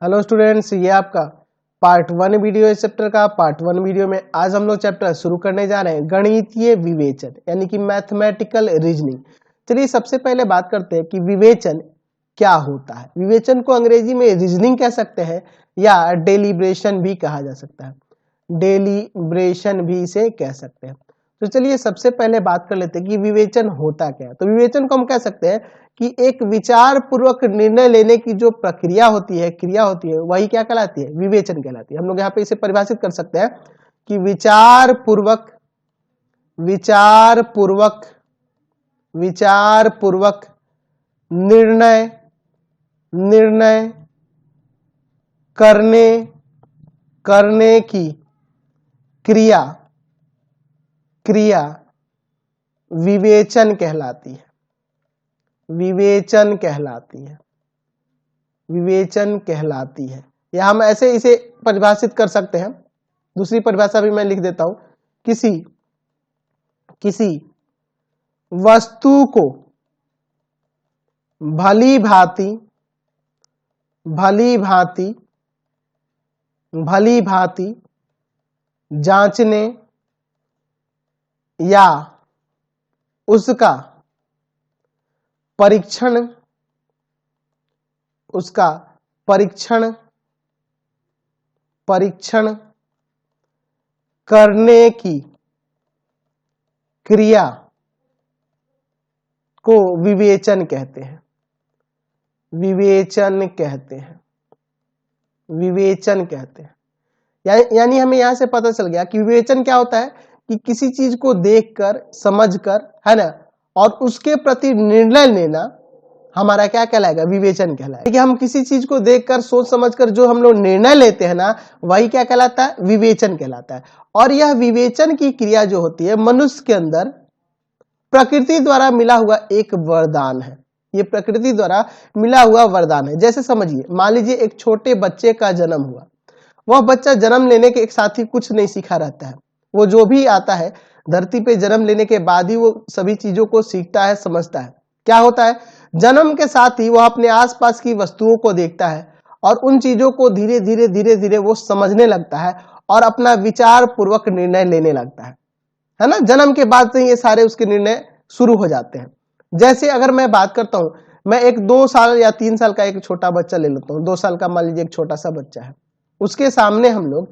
Hello students, ये आपका part 1 video है चैप्टर का। पार्ट 1 वीडियो में आज हम लोग चैप्टर शुरू करने जा रहे हैं गणितीय विवेचन यानी कि मैथमेटिकल रीजनिंग। चलिए सबसे पहले बात करते हैं कि विवेचन क्या होता है। विवेचन को अंग्रेजी में रीजनिंग कह सकते हैं या डेलिब्रेशन भी कहा जा सकता है, डेलिब्रेशन भी इसे कह सकते हैं। तो चलिए सबसे पहले बात कर लेते हैं कि विवेचन होता क्या है। तो विवेचन को हम कह सकते हैं कि एक विचार पूर्वक निर्णय लेने की जो प्रक्रिया होती है, क्रिया होती है, वही क्या कहलाती है? विवेचन कहलाती है। हम लोग यहाँ पे इसे परिभाषित कर सकते हैं कि विचार पूर्वक निर्णय करने की क्रिया विवेचन कहलाती है। या हम ऐसे इसे परिभाषित कर सकते हैं। दूसरी परिभाषा भी मैं लिख देता हूं। किसी वस्तु को भली भांति जांचने या उसका परीक्षण करने की क्रिया को विवेचन कहते हैं। यानी हमें यहां से पता चल गया कि विवेचन क्या होता है कि किसी चीज को देखकर, समझकर, है ना, और उसके प्रति निर्णय लेना हमारा क्या कहलाएगा? विवेचन कहलाएगा। कि हम किसी चीज को देखकर, सोच समझकर जो हम लोग निर्णय लेते हैं ना, वही क्या कहलाता है? विवेचन कहलाता है। और यह विवेचन की क्रिया जो होती है मनुष्य के अंदर प्रकृति द्वारा मिला हुआ एक वरदान है। ये प्रकृति द्वारा मिला हुआ वरदान है। जैसे समझिए, मान लीजिए एक छोटे बच्चे का जन्म हुआ। वह बच्चा जन्म लेने के एक साथ ही कुछ नहीं सीखा रहता है। वो जो भी आता है धरती पे जन्म लेने के बाद ही वो सभी चीजों को सीखता है, समझता है। क्या होता है? जन्म के साथ ही वह अपने आसपास की वस्तुओं को देखता है और उन चीजों को धीरे धीरे वो समझने लगता है और अपना विचार पूर्वक निर्णय लेने लगता है ना। जन्म के बाद से ये सारे उसके निर्णय शुरू हो जाते हैं। जैसे अगर मैं बात करता हूं, मैं एक 2 साल या 3 साल का एक छोटा बच्चा ले लेता हूं। 2 साल का मान लीजिए एक छोटा सा बच्चा है। उसके सामने हम लोग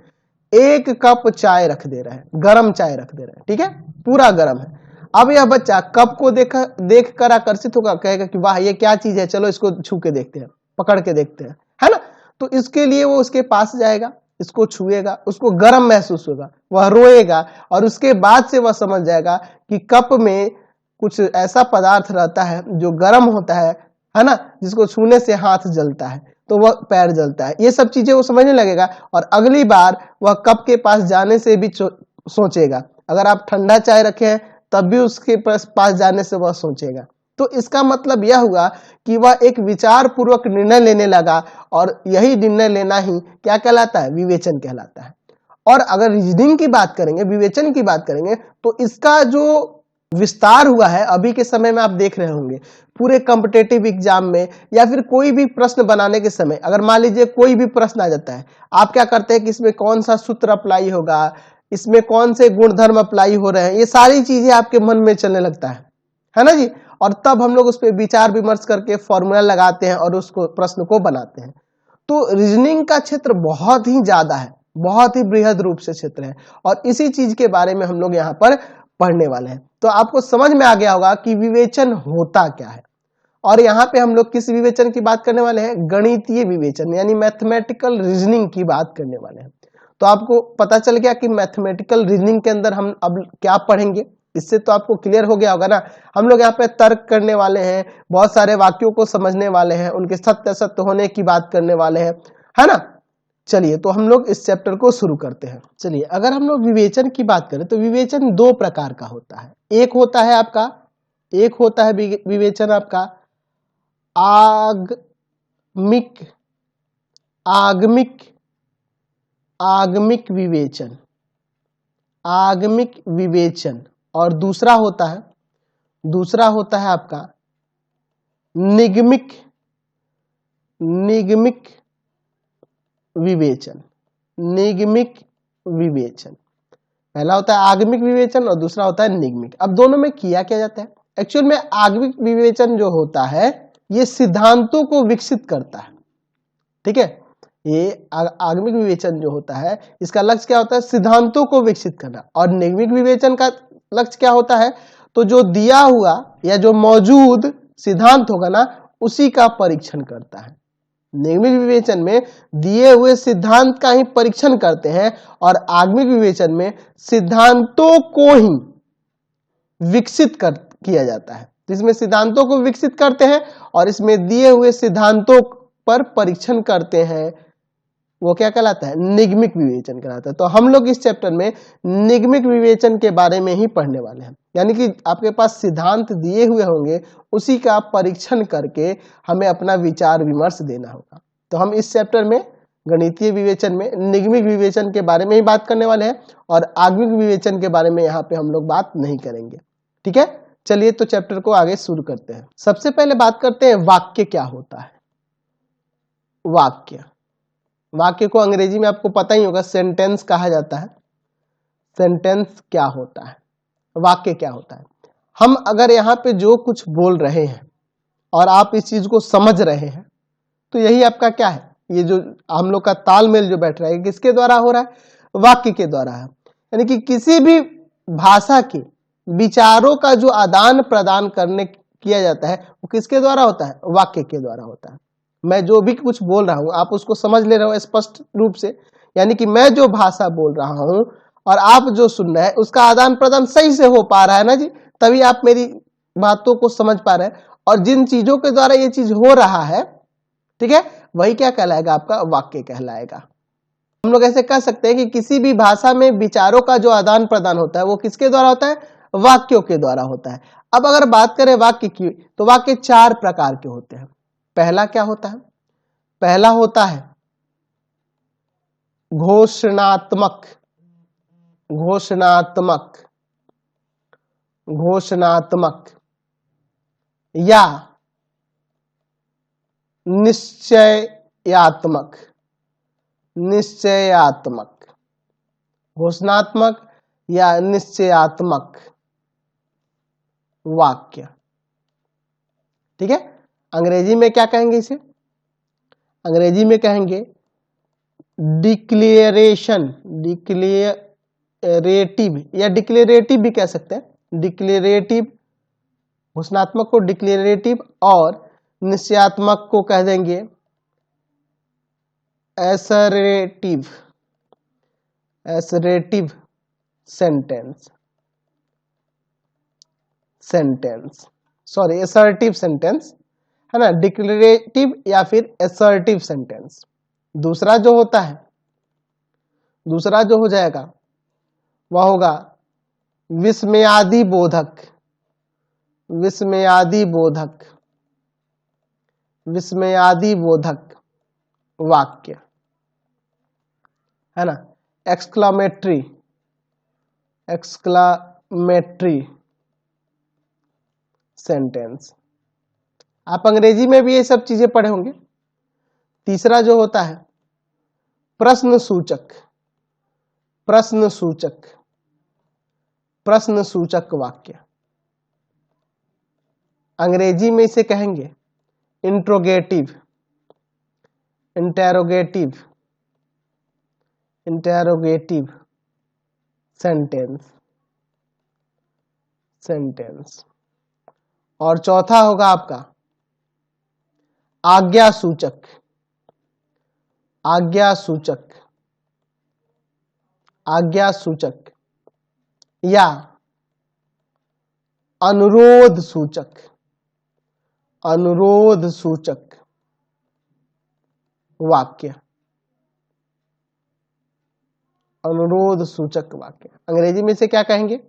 1 कप चाय रख दे रहे हैं, गरम चाय रख दे रहे हैं, ठीक है, पूरा गरम है। अब यह बच्चा कप को देख कर आकर्षित होगा, कहेगा कि वाह ये क्या चीज है, चलो इसको छू के देखते हैं, पकड़ के देखते हैं, है ना। तो इसके लिए वो उसके पास जाएगा, इसको छुएगा, उसको गर्म महसूस होगा, वह रोएगा और उसके बाद से वह समझ जाएगा कि कप में कुछ ऐसा पदार्थ रहता है जो गर्म होता है ना, जिसको छूने से हाथ जलता है तो वह पैर जलता है। ये सब चीजें वो समझने लगेगा और अगली बार वह कप के पास जाने से भी सोचेगा। अगर आप ठंडा चाय रखे हैं तब भी उसके पास जाने से वह सोचेगा। तो इसका मतलब यह हुआ कि वह एक विचार पूर्वक निर्णय लेने लगा और यही निर्णय लेना ही क्या कहलाता है? विवेचन कहलाता है। और अगर रीजनिंग की बात करेंगे, विवेचन की बात करेंगे, तो इसका जो विस्तार हुआ है अभी के समय में आप देख रहे होंगे पूरे कॉम्पिटेटिव एग्जाम में या फिर कोई भी प्रश्न बनाने के समय, अगर मान लीजिए कोई भी प्रश्न आ जाता है, आप क्या करते हैं कि इसमें कौन सा सूत्र अप्लाई होगा, इसमें कौन से गुणधर्म अप्लाई हो रहे हैं, ये सारी चीजें आपके मन में चलने लगता है ना जी। और तब हम लोग उस पर विचार विमर्श करके फॉर्मूला लगाते हैं और उसको प्रश्न को बनाते हैं। तो रीजनिंग का क्षेत्र बहुत ही ज्यादा है, बहुत ही बृहद रूप से क्षेत्र है और इसी चीज के बारे में हम लोग यहाँ पर पढ़ने वाले हैं। तो आपको समझ में आ गया होगा कि विवेचन होता क्या है। और यहाँ पे हम लोग किस विवेचन की बात करने वाले हैं? गणितीय विवेचन यानी मैथमेटिकल रीजनिंग की बात करने वाले हैं। तो आपको पता चल गया कि मैथमेटिकल रीजनिंग के अंदर हम अब क्या पढ़ेंगे। इससे तो आपको क्लियर हो गया होगा ना। हम लोग यहाँ पे तर्क करने वाले हैं, बहुत सारे वाक्यों को समझने वाले हैं, उनके सत्य असत्य होने की बात करने वाले हैं, है ना। चलिए तो हम लोग इस चैप्टर को शुरू करते हैं। चलिए अगर हम लोग विवेचन की बात करें तो विवेचन 2 प्रकार का होता है। एक होता है विवेचन आपका आगमिक विवेचन और दूसरा होता है आपका निगमिक विवेचन, निगमिक विवेचन। पहला होता है आगमिक विवेचन और दूसरा होता है निगमिक। अब दोनों में किया क्या जाता है? एक्चुअल में आगमिक विवेचन जो होता है ये सिद्धांतों को विकसित करता है, ठीक है। ये आगमिक विवेचन जो होता है इसका लक्ष्य क्या होता है? सिद्धांतों को विकसित करना। और निगमिक विवेचन का लक्ष्य क्या होता है? तो जो दिया हुआ या जो मौजूद सिद्धांत होगा ना उसी का परीक्षण करता है। निगमिक विवेचन में दिए हुए सिद्धांत का ही परीक्षण करते हैं और आगमिक विवेचन में सिद्धांतों को ही विकसित किया जाता है। तो इसमें सिद्धांतों को विकसित करते हैं और इसमें दिए हुए सिद्धांतों पर परीक्षण करते हैं, वो क्या कहलाता है? निगमिक विवेचन कहलाता है। तो हम लोग इस चैप्टर में निगमिक विवेचन के बारे में ही पढ़ने वाले हैं, यानी कि आपके पास सिद्धांत दिए हुए होंगे उसी का परीक्षण करके हमें अपना विचार विमर्श देना होगा। तो हम इस चैप्टर में गणितीय विवेचन में निगमिक विवेचन के बारे में ही बात करने वाले हैं और आगमिक विवेचन के बारे में यहाँ पे हम लोग बात नहीं करेंगे, ठीक है। चलिए तो चैप्टर को आगे शुरू करते हैं। सबसे पहले बात करते हैं वाक्य क्या होता है। वाक्य, वाक्य को अंग्रेजी में आपको पता ही होगा सेंटेंस कहा जाता है। सेंटेंस क्या होता है, वाक्य क्या होता है? हम अगर यहाँ पे जो कुछ बोल रहे हैं और आप इस चीज को समझ रहे हैं तो यही आपका क्या है? ये जो हम लोग का तालमेल जो बैठ रहा है किसके द्वारा हो रहा है? वाक्य के द्वारा है। यानी कि किसी भी भाषा के विचारों का जो आदान प्रदान करने किया जाता है वो किसके द्वारा होता है? वाक्य के द्वारा होता है। मैं जो भी कुछ बोल रहा हूं आप उसको समझ ले रहे हो स्पष्ट रूप से, यानी कि मैं जो भाषा बोल रहा हूं और आप जो सुन रहे हैं उसका आदान प्रदान सही से हो पा रहा है ना जी, तभी आप मेरी बातों को समझ पा रहे हैं। और जिन चीजों के द्वारा ये चीज हो रहा है, ठीक है, वही क्या कहलाएगा? आपका वाक्य कहलाएगा। हम लोग ऐसे कह सकते हैं कि किसी भी भाषा में विचारों का जो आदान प्रदान होता है वो किसके द्वारा होता है? वाक्यों के द्वारा होता है। अब अगर बात करें वाक्य की तो वाक्य 4 प्रकार के होते हैं। पहला क्या होता है? पहला होता है घोषणात्मक। घोषणात्मक, घोषणात्मक या निश्चयात्मक। निश्चयात्मक, घोषणात्मक या निश्चयात्मक वाक्य, ठीक है। अंग्रेजी में क्या कहेंगे इसे? अंग्रेजी में कहेंगे डिक्लेरेशन, डिक्लेरेटिव या डिक्लेरेटिव भी कह सकते हैं। डिक्लेरेटिव, घोषणात्मक को डिक्लेरेटिव और निश्चयात्मक को कह देंगे assertive. Assertive sentence, sentence sorry assertive sentence है ना, डिक्लेरेटिव या फिर असर्टिव सेंटेंस। दूसरा जो होता है, दूसरा जो हो जाएगा वह होगा विस्मयादि बोधक। विस्मयादि बोधक, विस्मयादि बोधक वाक्य है ना। Exclamatory, exclamatory sentence. आप अंग्रेजी में भी ये सब चीजें पढ़े होंगे। तीसरा जो होता है प्रश्न सूचक। प्रश्न सूचक, प्रश्न सूचक वाक्य। अंग्रेजी में इसे कहेंगे interrogative, interrogative, interrogative sentence, sentence. और चौथा होगा आपका आज्ञा सूचक। आज्ञा सूचक, आज्ञा सूचक या अनुरोध सूचक। अनुरोध सूचक वाक्य, अनुरोध सूचक वाक्य। अंग्रेजी में इसे क्या कहेंगे?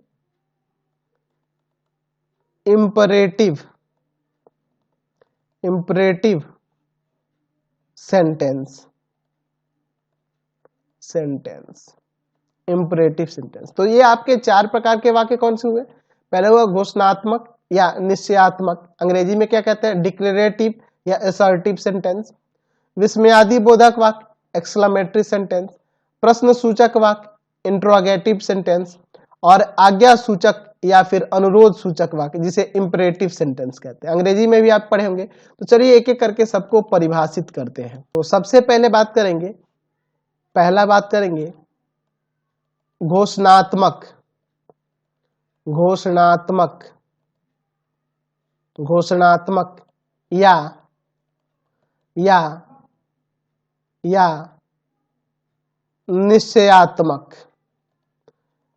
Imperative, imperative sentence, sentence, imperative sentence. तो ये आपके 4 प्रकार के वाक्य कौन से हुए? पहले हुआ घोषणात्मक या निश्चयात्मक, अंग्रेजी में क्या कहते हैं? डिक्लेरेटिव या असर्टिव सेंटेंस। विस्मयादि बोधक वाक्य, एक्सक्लेमेटरी सेंटेंस, प्रश्न सूचक वाक्य इंट्रोगेटिव सेंटेंस, और आज्ञा सूचक या फिर अनुरोध सूचक वाक्य जिसे इंपरेटिव सेंटेंस कहते हैं। अंग्रेजी में भी आप पढ़े होंगे, तो चलिए एक एक करके सबको परिभाषित करते हैं। तो सबसे पहले बात करेंगे घोषणात्मक। या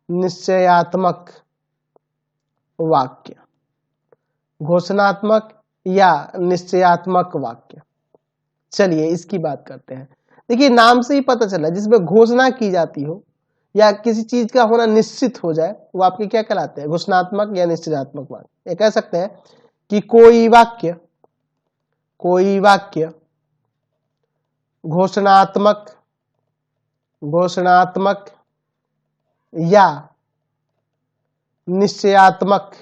निश्चयात्मक वाक्य। घोषणात्मक या निश्चयात्मक वाक्य। चलिए इसकी बात करते हैं। देखिए नाम से ही पता चला, जिसमें घोषणा की जाती हो या किसी चीज का होना निश्चित हो जाए, वो आपके क्या कहलाते हैं? घोषणात्मक या निश्चयात्मक वाक्य। ये कह सकते हैं कि कोई वाक्य घोषणात्मक या निश्चयात्मक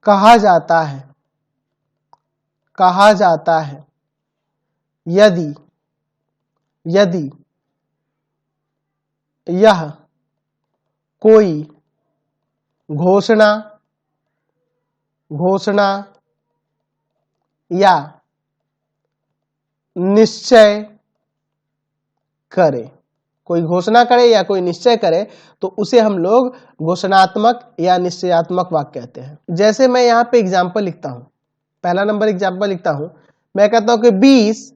कहा जाता है यदि यह कोई घोषणा या निश्चय करे। कोई घोषणा करे या कोई निश्चय करे तो उसे हम लोग घोषणात्मक या निश्चयात्मक वाक्य कहते हैं। जैसे मैं यहाँ पे एग्जाम्पल लिखता हूं, पहला नंबर एग्जाम्पल लिखता हूं, मैं कहता हूं कि 20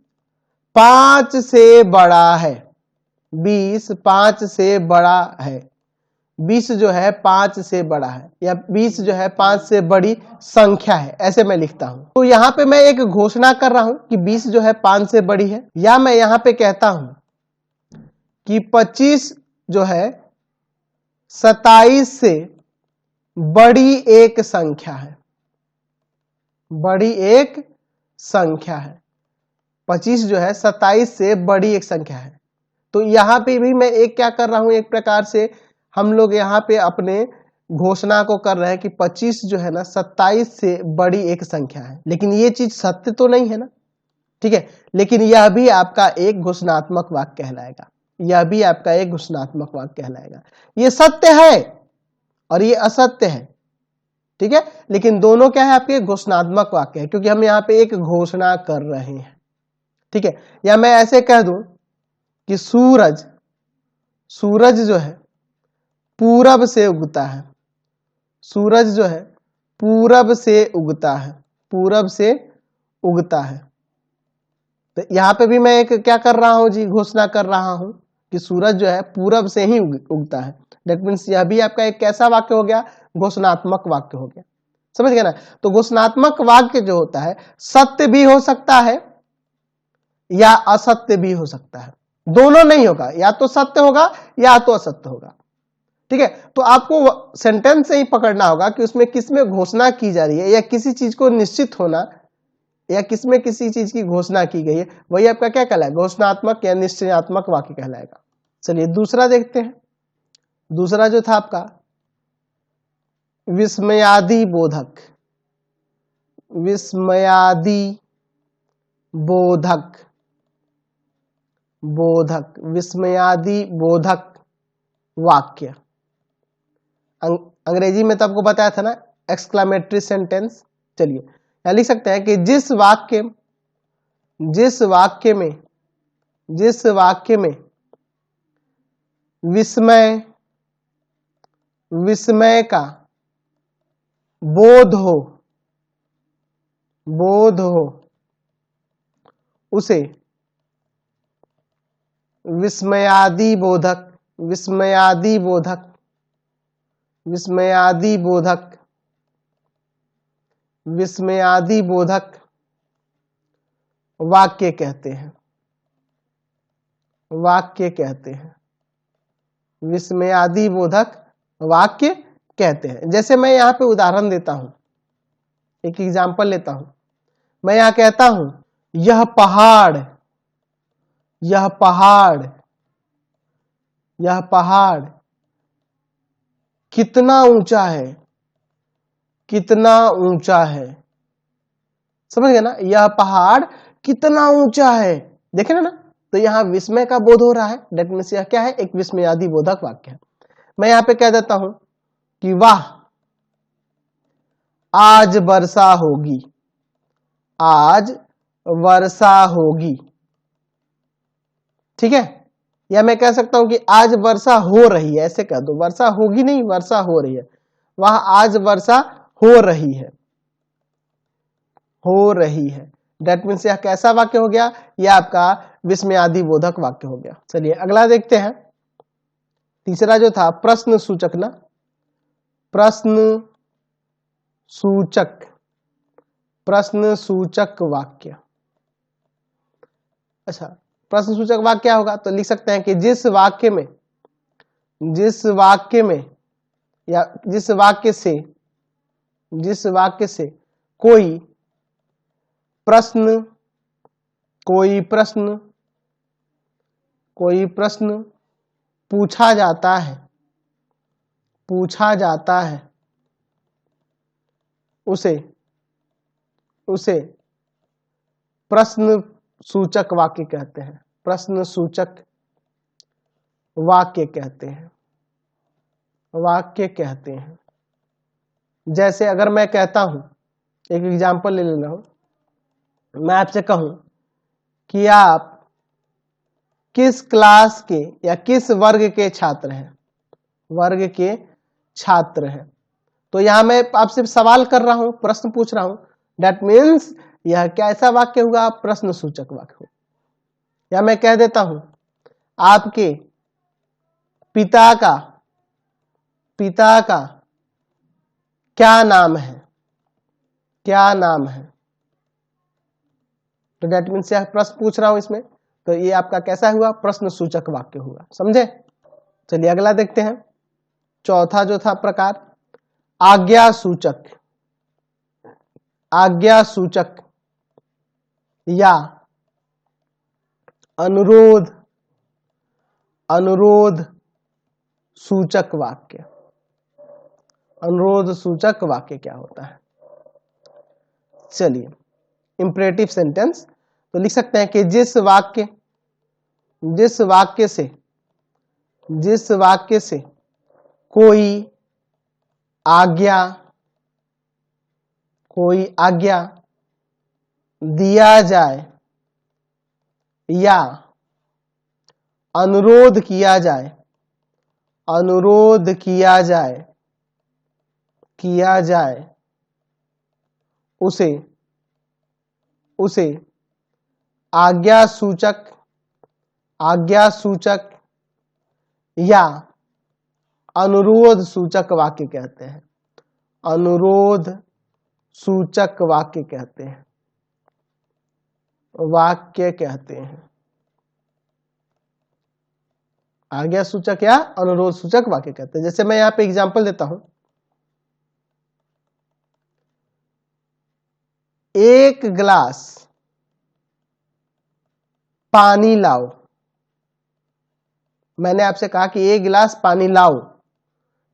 5 से बड़ा है। 20 5 से बड़ा है। 20 जो है 5 से बड़ा है, या 20 जो है 5 से बड़ी संख्या है, ऐसे मैं लिखता हूं। तो यहां पे मैं एक घोषणा कर रहा हूं कि 20 जो है 5 से बड़ी है, या मैं यहां पे कहता हूं कि 25 जो है 27 से बड़ी एक संख्या है। 25 जो है 27 से बड़ी एक संख्या है। तो यहां पे भी मैं एक क्या कर रहा हूं, एक प्रकार से हम लोग यहाँ पे अपने घोषणा को कर रहे हैं कि 25 जो है ना 27 से बड़ी एक संख्या है। लेकिन ये चीज सत्य तो नहीं है ना, ठीक है, लेकिन यह भी आपका एक घोषणात्मक वाक्य कहलाएगा। ये सत्य है और ये असत्य है, ठीक है, लेकिन दोनों क्या है? आपके घोषणात्मक वाक्य है, क्योंकि हम यहाँ पे एक घोषणा कर रहे हैं, ठीक है। या मैं ऐसे कह दूं कि सूरज जो है पूरब से उगता है। सूरज जो है पूरब से उगता है। तो यहां पे भी मैं एक क्या कर रहा हूं जी? घोषणा कर रहा हूं कि सूरज जो है पूरब से ही उगता है। दैट मीन्स यह भी आपका एक कैसा वाक्य हो गया? घोषणात्मक वाक्य हो गया। समझ गए ना? तो घोषणात्मक वाक्य जो होता है सत्य भी हो सकता है या असत्य भी हो सकता है, दोनों नहीं होगा, या तो सत्य होगा या तो असत्य होगा, ठीक है। तो आपको सेंटेंस से ही पकड़ना होगा कि उसमें किसमें घोषणा की जा रही है, या किसी चीज को निश्चित होना, या किसमें किसी चीज की घोषणा की गई है, वही आपका क्या कहलाएगा? घोषणात्मक या निश्चयात्मक वाक्य कहलाएगा। चलिए दूसरा देखते हैं। दूसरा जो था आपका विस्मयादि बोधक वाक्य। अंग्रेजी में तो आपको बताया था ना, एक्सक्लेमेटरी सेंटेंस। चलिए यहां लिख सकते हैं कि जिस वाक्य में विस्मय का बोध हो उसे विस्मयादि बोधक वाक्य कहते हैं। विस्मयादि बोधक वाक्य कहते हैं। जैसे मैं यहाँ पे उदाहरण देता हूं, एक एग्जाम्पल लेता हूं। मैं यहां कहता हूं यह पहाड़ कितना ऊंचा है, कितना ऊंचा है। समझ गए ना, यह पहाड़ कितना ऊंचा है, देखे ना। तो यहां विस्मय का बोध हो रहा है, डेट मीन्स यह क्या है, एक विस्मयादि बोधक वाक्य है। मैं यहां पे कह देता हूं कि वाह आज वर्षा होगी, आज वर्षा होगी, ठीक है। या मैं कह सकता हूं कि आज वर्षा हो रही है, ऐसे कह दो, वर्षा होगी नहीं, वर्षा हो रही है। वह आज वर्षा हो रही है, हो रही है। दैट मीन्स यह कैसा वाक्य हो गया, यह आपका विस्मयादि बोधक वाक्य हो गया। चलिए अगला देखते हैं। तीसरा जो था प्रश्न सूचक ना, प्रश्न सूचक, प्रश्न सूचक वाक्य। अच्छा, प्रश्न सूचक वाक्य क्या होगा, तो लिख सकते हैं कि जिस वाक्य में या जिस वाक्य से कोई प्रश्न पूछा जाता है उसे प्रश्न सूचक वाक्य कहते हैं, प्रश्न सूचक वाक्य कहते हैं। जैसे अगर मैं कहता हूं, एक एग्जांपल ले लेना हूं, मैं आपसे कहूं कि आप किस क्लास के या किस वर्ग के छात्र हैं, वर्ग के छात्र हैं, तो यहां मैं आपसे सवाल कर रहा हूं, प्रश्न पूछ रहा हूं। दैट मीन्स यह कैसा वाक्य हुआ, प्रश्न सूचक वाक्य हो। या मैं कह देता हूं आपके पिता का क्या नाम है, क्या नाम है, तो दैट मीन्स यह प्रश्न पूछ रहा हूं इसमें, तो ये आपका कैसा हुआ, प्रश्न सूचक वाक्य हुआ। समझे। चलिए अगला देखते हैं। चौथा जो था प्रकार आज्ञा सूचक, आज्ञा सूचक या अनुरोध सूचक वाक्य। अनुरोध सूचक वाक्य क्या होता है, चलिए इंपरेटिव सेंटेंस, तो लिख सकते हैं कि जिस वाक्य से कोई आज्ञा दिया जाए या अनुरोध किया जाए उसे आज्ञा सूचक या अनुरोध सूचक वाक्य कहते हैं, अनुरोध सूचक वाक्य कहते हैं, आज्ञा सूचक या अनुरोध सूचक वाक्य कहते हैं। जैसे मैं यहां पे एग्जांपल देता हूं, एक गिलास पानी लाओ। मैंने आपसे कहा कि एक गिलास पानी लाओ,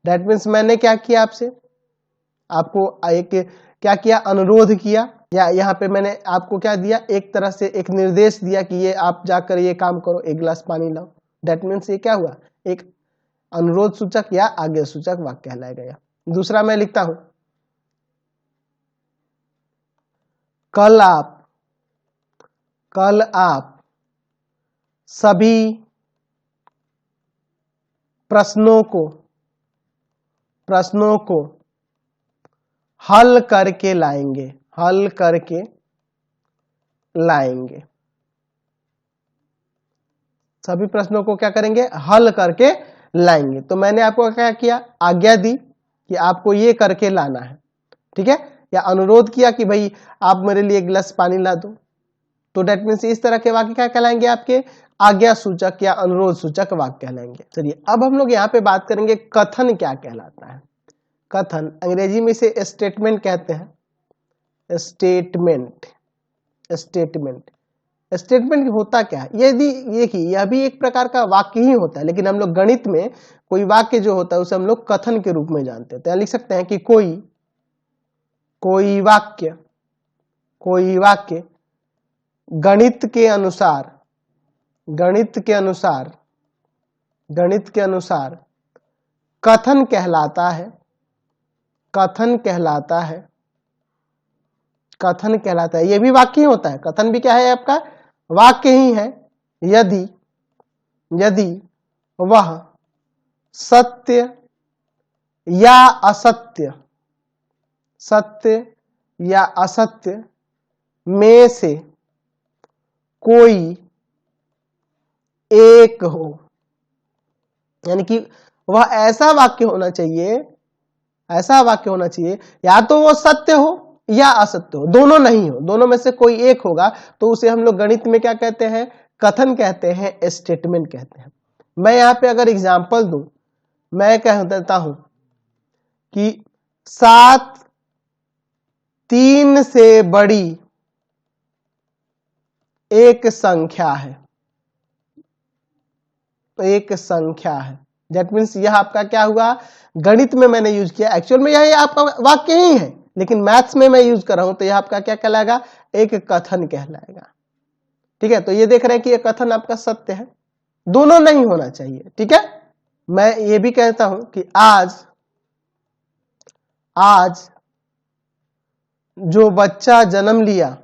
दैट मीन्स मैंने क्या किया, आपको एक क्या किया, अनुरोध किया, या यहाँ पे मैंने आपको क्या दिया, एक तरह से एक निर्देश दिया कि ये आप जाकर ये काम करो, एक गिलास पानी लाओ। दैट मीन्स ये क्या हुआ, एक अनुरोध सूचक या आज्ञा सूचक वाक्य कहलाएगा। दूसरा मैं लिखता हूं, कल आप सभी प्रश्नों को हल करके लाएंगे, सभी प्रश्नों को क्या करेंगे, हल करके लाएंगे। तो मैंने आपको क्या किया, आज्ञा दी कि आपको ये करके लाना है, ठीक है, या अनुरोध किया कि भाई आप मेरे लिए एक गिलास पानी ला दो। तो डेट मीन्स इस तरह के वाक्य क्या कहलाएंगे, आपके आज्ञा सूचक या अनुरोध सूचक वाक्य कहलाएंगे। चलिए अब हम लोग यहाँ पे बात करेंगे कथन क्या कहलाता है। कथन अंग्रेजी में इसे स्टेटमेंट कहते हैं, स्टेटमेंट होता क्या है, यह भी एक प्रकार का वाक्य ही होता है, लेकिन हम लोग गणित में कोई वाक्य जो होता है उसे हम लोग कथन के रूप में जानते हैं। तो लिख सकते हैं कि कोई कोई वाक्य गणित के अनुसार कथन कहलाता है। ये भी वाक्य ही होता है, कथन भी क्या है आपका, वाक्य ही है। यदि वह सत्य या असत्य में से कोई एक हो, यानी कि वह ऐसा वाक्य होना चाहिए, या तो वो सत्य हो या असत्य हो, दोनों नहीं हो, दोनों में से कोई एक होगा, तो उसे हम लोग गणित में क्या कहते हैं, कथन कहते हैं, स्टेटमेंट कहते हैं। मैं यहां पे अगर एग्जांपल दूं, मैं कह देता हूं कि 7 3 से बड़ी एक संख्या है, दैट मीन्स यह आपका क्या हुआ, गणित में मैंने यूज किया, एक्चुअल में यह आपका वाक्य ही है, लेकिन मैथ्स में मैं यूज कर रहा हूं, तो यह आपका क्या कहलाएगा, एक कथन कहलाएगा। ठीक है, तो ये देख रहे हैं कि यह कथन आपका सत्य है, दोनों नहीं होना चाहिए। ठीक है, मैं ये भी कहता हूं कि आज जो बच्चा जन्म लिया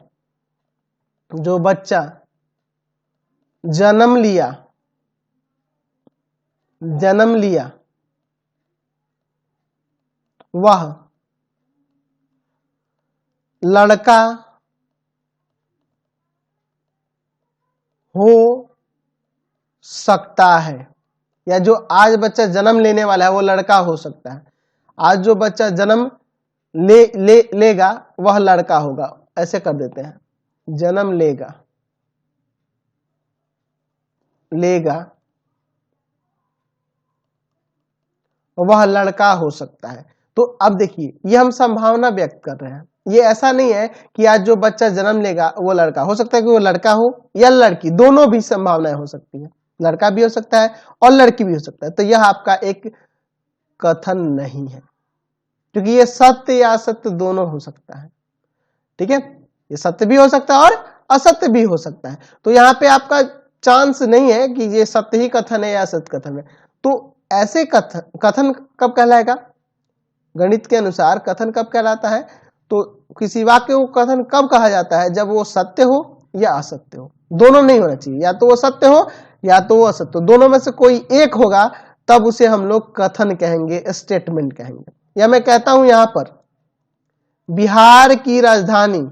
वह लड़का हो सकता है, या जो आज बच्चा जन्म लेने वाला है वो लड़का हो सकता है। आज जो बच्चा जन्म लेगा वह लड़का होगा, ऐसे कर देते हैं, जन्म लेगा वह लड़का हो सकता है। तो अब देखिए, ये हम संभावना व्यक्त कर रहे हैं, ये ऐसा नहीं है कि आज जो बच्चा जन्म लेगा वो लड़का हो सकता है, कि वो लड़का हो या लड़की, दोनों भी संभावनाएं हो सकती है, लड़का भी हो सकता है और लड़की भी हो सकता है। तो यह आपका एक कथन नहीं है, क्योंकि ये सत्य या असत्य दोनों हो सकता है। ठीक है, ये सत्य भी हो सकता है और असत्य भी हो सकता है, तो यहाँ पे आपका चांस नहीं है कि ये सत्य ही कथन है या असत्य कथन है। तो ऐसे कथन कब कहलाएगा, गणित के अनुसार कथन कब कहलाता है, तो किसी वाक्य को कथन कब कहा जाता है, जब वो सत्य हो या असत्य हो, दोनों नहीं होना चाहिए, या तो वो सत्य हो या तो वो असत्य हो, दोनों में से कोई एक होगा, तब उसे हम लोग कथन कहेंगे, स्टेटमेंट कहेंगे। या मैं कहता हूं यहां पर, बिहार की राजधानी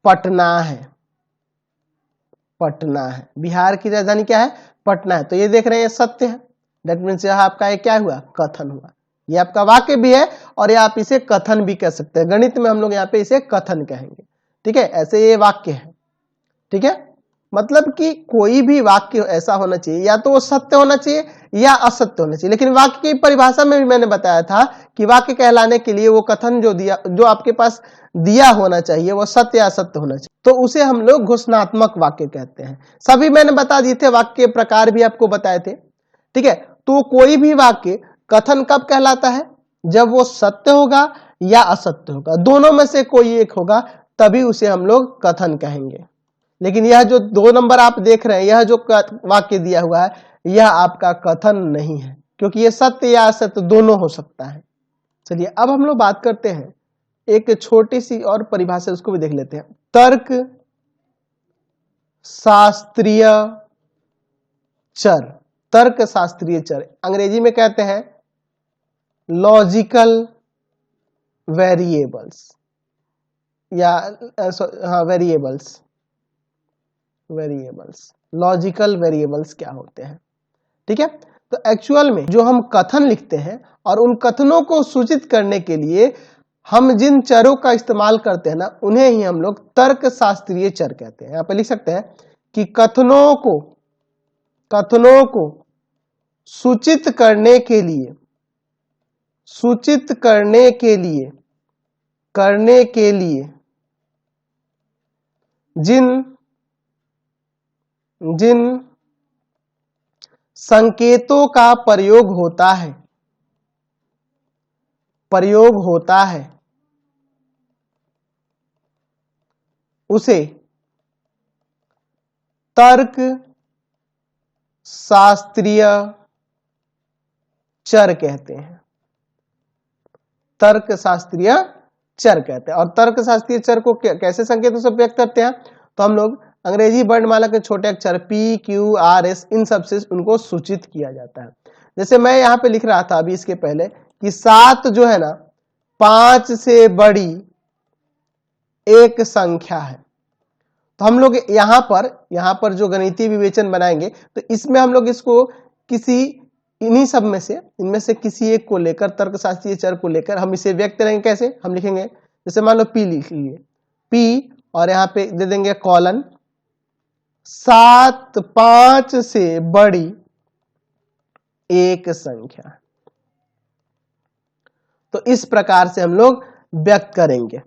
पटना है। बिहार की राजधानी क्या है, पटना है। तो ये देख रहे हैं, सत्य है, दैट मीन्स यह आपका ये क्या हुआ, कथन हुआ। ये आपका वाक्य भी है और ये आप इसे कथन भी कह सकते हैं, गणित में हम लोग यहाँ पे इसे कथन कहेंगे। ठीक है, ऐसे ये वाक्य है। ठीक है, मतलब कि कोई भी वाक्य ऐसा होना चाहिए, या तो वो सत्य होना चाहिए या असत्य होना चाहिए। लेकिन वाक्य की परिभाषा में भी मैंने बताया था कि वाक्य कहलाने के लिए वो कथन जो आपके पास दिया होना चाहिए वो सत्य या असत्य होना चाहिए, तो उसे हम लोग घोषणात्मक वाक्य कहते हैं। सभी मैंने बता दिए थे, वाक्य प्रकार भी आपको बताए थे। ठीक है, तो कोई भी वाक्य कथन कब कहलाता है, जब वो सत्य होगा या असत्य होगा, दोनों में से कोई एक होगा, तभी उसे हम लोग कथन कहेंगे। लेकिन यह जो 2 नंबर आप देख रहे हैं, यह जो वाक्य दिया हुआ है, यह आपका कथन नहीं है, क्योंकि यह सत्य या असत्य दोनों हो सकता है। चलिए, अब हम लोग बात करते हैं एक छोटी सी और परिभाषा, उसको भी देख लेते हैं। तर्क शास्त्रीय चर, अंग्रेजी में कहते हैं लॉजिकल वेरिएबल्स, या वेरिएबल्स, लॉजिकल वेरिएबल्स क्या होते हैं। ठीक है, तो एक्चुअल में जो हम कथन लिखते हैं और उन कथनों को सूचित करने के लिए हम जिन चरों का इस्तेमाल करते हैं ना, उन्हें ही हम लोग तर्क शास्त्रीय चर कहते हैं। यहां पर लिख सकते हैं कि कथनों को सूचित करने के लिए जिन संकेतों का प्रयोग होता है उसे तर्क शास्त्रीय चर कहते हैं। तर्क शास्त्रीय चर कहते हैं। और तर्क शास्त्रीय चर को कैसे संकेतों से व्यक्त करते हैं? तो हम लोग अंग्रेजी वर्णमाला के छोटे अक्षर P, Q, R, S इन सब से उनको सूचित किया जाता है। जैसे मैं यहाँ पे लिख रहा था अभी इसके पहले कि 7 जो है ना 5 से बड़ी एक संख्या है। तो हम लोग यहाँ पर जो गणितीय विवेचन बनाएंगे तो इसमें हम लोग इसको किसी इन्हीं सब में से इनमें से किसी एक को लेकर तर्कशास्त्रीय चर को लेकर हम इसे व्यक्त करेंगे। कैसे हम लिखेंगे? जैसे मान लो P लिख लिए, P और यहाँ पे दे देंगे कॉलन 7 5 से बड़ी एक संख्या। तो इस प्रकार से हम लोग व्यक्त करेंगे।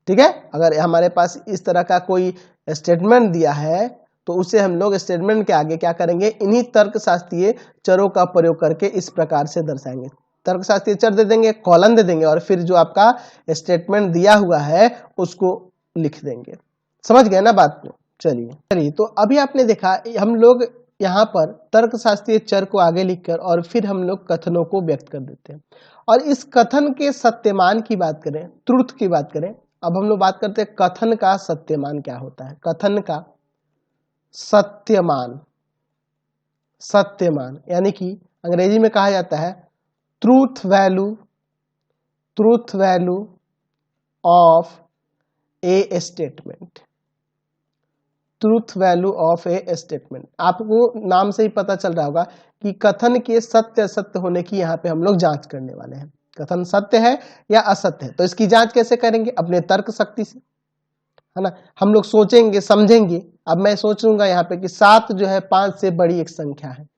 ठीक है, अगर हमारे पास इस तरह का कोई स्टेटमेंट दिया है तो उसे हम लोग स्टेटमेंट के आगे क्या करेंगे? इन्हीं तर्कशास्त्रीय चरों का प्रयोग करके इस प्रकार से दर्शाएंगे। तर्कशास्त्रीय चर दे देंगे, कॉलन दे देंगे और फिर जो आपका स्टेटमेंट दिया हुआ है उसको लिख देंगे। समझ गए ना बात को? चलिए तो अभी आपने देखा हम लोग यहाँ पर तर्कशास्त्रीय चर को आगे लिखकर और फिर हम लोग कथनों को व्यक्त कर देते हैं। और इस कथन के सत्यमान की बात करें, ट्रुथ की बात करें, अब हम लोग बात करते हैं कथन का सत्यमान क्या होता है। कथन का सत्यमान यानी कि अंग्रेजी में कहा जाता है truth value of A statement. Truth value of A statement, आपको नाम से ही पता चल रहा होगा कि कथन के सत्य असत्य होने की यहाँ पे हम लोग जांच करने वाले हैं। कथन सत्य है या असत्य है, तो इसकी जांच कैसे करेंगे? अपने तर्क शक्ति से, है ना। हम लोग सोचेंगे समझेंगे। अब मैं सोचूंगा यहाँ पे कि 7 जो है 5 से बड़ी एक संख्या है,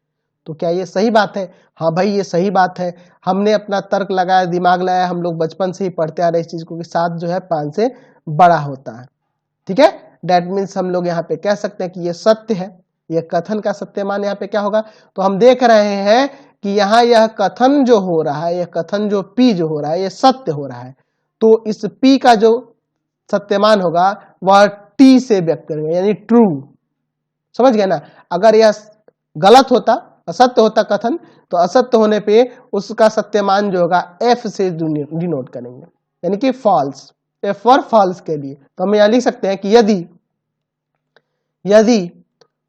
तो क्या ये सही बात है? हाँ भाई ये सही बात है। हमने अपना तर्क लगाया, दिमाग लगाया, हम लोग बचपन से ही पढ़ते आ रहे इस चीज को कि 7 जो है 5 से बड़ा होता है। ठीक है, डेट मीन्स हम लोग यहाँ पे कह सकते हैं कि ये सत्य है। ये कथन का सत्यमान यहाँ पे क्या होगा? तो हम देख रहे हैं कि यहाँ यह कथन जो हो रहा है, यह कथन जो P जो हो रहा है, ये सत्य हो रहा है। तो इस P का जो सत्यमान होगा वह T से व्यक्त करेंगे, यानी ट्रू। समझ गए ना? अगर यह गलत होता, असत्य होता कथन, तो असत्य होने पे उसका सत्यमान जो होगा F से डिनोट करेंगे, यानी कि फॉल्स। F फॉर फॉल्स के लिए तो हम यहां लिख सकते हैं कि यदि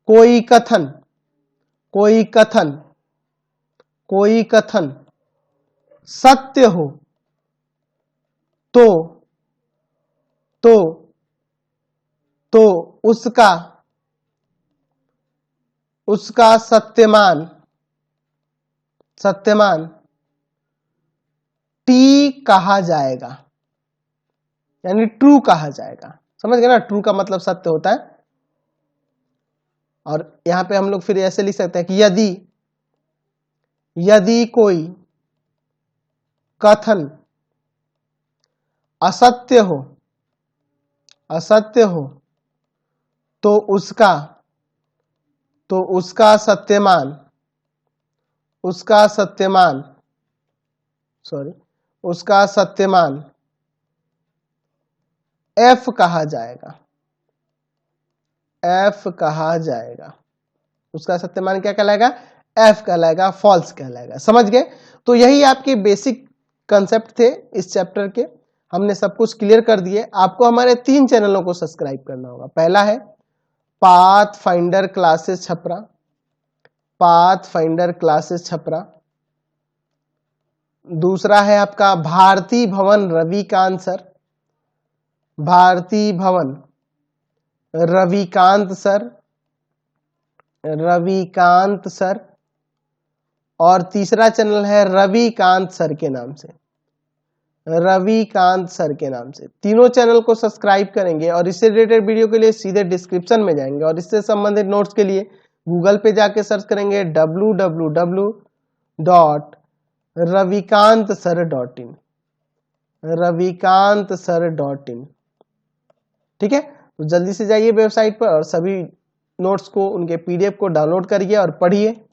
कोई कथन सत्य हो तो उसका सत्यमान T कहा जाएगा, यानी ट्रू कहा जाएगा। समझ गए ना? ट्रू का मतलब सत्य होता है। और यहां पे हम लोग फिर ऐसे लिख सकते हैं कि यदि कोई कथन असत्य हो तो उसका सत्यमान F कहा जाएगा। उसका सत्यमान क्या कहलाएगा? F कहलाएगा, फॉल्स कहलाएगा। समझ गए? तो यही आपके बेसिक कंसेप्ट थे इस चैप्टर के। हमने सब कुछ क्लियर कर दिए। आपको हमारे 3 चैनलों को सब्सक्राइब करना होगा। पहला है पाथफाइंडर क्लासेस छपरा। दूसरा है आपका भारती भवन रविकांत सर। और तीसरा चैनल है रविकांत सर के नाम से। तीनों चैनल को सब्सक्राइब करेंगे और इससे रिलेटेड वीडियो के लिए सीधे डिस्क्रिप्शन में जाएंगे और इससे संबंधित नोट्स के लिए गूगल पे जाके सर्च करेंगे www.ravikantsir.in। ठीक है, तो जल्दी से जाइए वेबसाइट पर और सभी नोट्स को, उनके PDF को डाउनलोड करिए और पढ़िए।